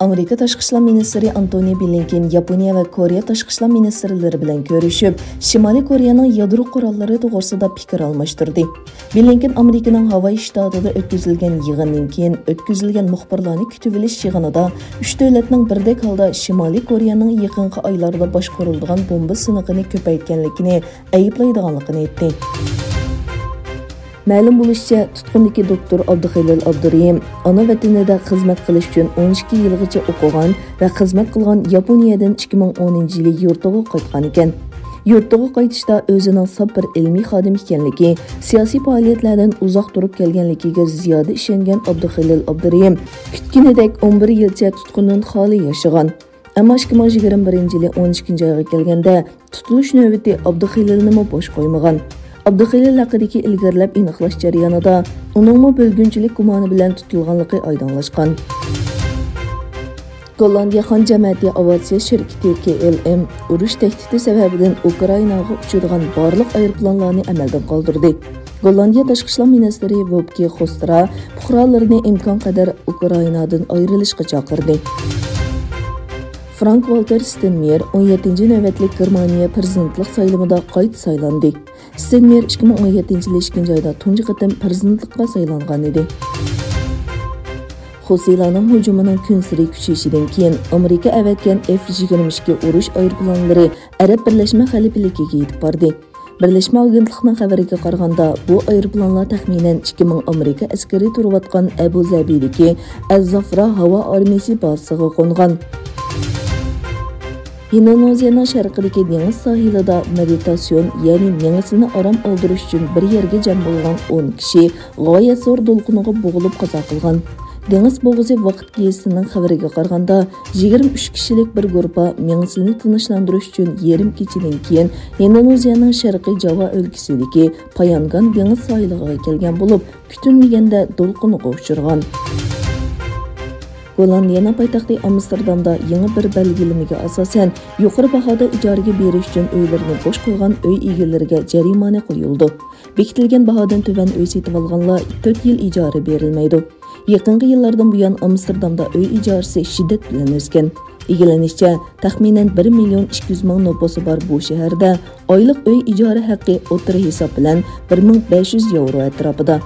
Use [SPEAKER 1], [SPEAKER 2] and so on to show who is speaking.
[SPEAKER 1] Amerika Tashqi ishlar ministri Antony Blinken Yaponiya va Koreya tashqi ishlar ministrlari bilan ko'rishib, Shimoliy Koreyaning yadro qurollari to'g'risida fikr almashtirdi. Blinken Amerikaning Havay shtatida o'tkazilgan yig'indan keyin o'tkazilgan muxbirlarni kutib olish yig'inida 3 davlatning birdek holda Shimoliy Koreyaning yaqinqi oylarda boshqariladigan bomba sinig'ini ko'paytganligini ayblaydiganligini aytdi. Ma'lum bo'lishicha, tutqundagi doktor Abduxelil Abdurayim ona vatanida xizmat qilish uchun 12 yilgacha o'qigan va xizmat qilgan Yaponiyadan 2010-yili yurtiga qaytgan ekan. Yurtiga qaytishda o'zining saf bir ilmiy xodim ekanligi, siyosiy faoliyatlardan uzoq turib kelganligiga ziyoda ishongan Abduxelil Abdurayim kutganidek 11 yilcha tutqundan xoli yashagan. Ammo 2021-yili 12-oyga kelganda tutilish navbati Abduxelilni bosh qo'ymagan. Abduxelil haqidagi ilgarilab aniqlash jarayonida uningmi bo'lgunchilik gumoni bilan tutilganligi oydinlashgan. Gollandiya xon jamiyati aviatsiya shirkati KLM urush tahdidi sababidan Ukrainaga uchadigan barliq aeroplanlarni amaldan qoldirdi. Gollandiya tashqi ishlar ministri Wopke Hoekstra fuqarolarni imkon qadar Ukrainadan ayrilishga chaqirdi. Frank-Walter Steinmeier 17-navbatlik Germaniya prezidentlik saylovida qayta saylandi. Steinmeier 2017-yil 2-oyda tunji qatim prezidentlikka saylangan edi. Xusilarning hujumining kun sari kuchayishidan keyin Amerika avatgan F-22 urush aeroplanlari Arab Birlashma Xalifaligiga yetib bordi. Birlashma agentligining xabariga qaraganda, bu aeroplanlar taxminan 2000 Amerika askari turayotgan Abu Zabidagi Az-Zafra havo armiyasi bazasiga qo'ngan. Indoneziyaning sharqidagi dengiz sohilida meditasyon, ya'ni mengisini aram oldirish uchun bir yerga jam bo'lgan 10 kishi g'oyat zo'r to'lqiniga bo'g'ilib qazo qilgan. Dengiz bo'g'izi vaqt gezitining xabariga qaraganda 23 kishilik bir guruh mengisini tinchlantirish uchun yarim kechadan keyin Indoneziyaning sharqiy Java o'lkasidagi Payangan dengiz sohiliga kelgan bo'lib, kutilmaganda to'lqiniga uchirgan. Gollandiyaning poytaxti Amsterdamda yangi bir belgilamaga asosan yuqori bahoda ijaraga berish uchun uylarni bo'sh qo'ygan uy egalariga jarimani qo'yildi. Bekitilgan bahodan tuvan uy setib olganlar 4 yil ijara berilmaydi. Yaqinqi yillardan buyon Amsterdamda uy ijarasi shiddat bilan o'sgan. Egalanishcha, taxminan 1.200.000 nufusi bor bu shaharda oylik uy ijara haqqi o'tira hisob bilan 1500 yevro atrofida.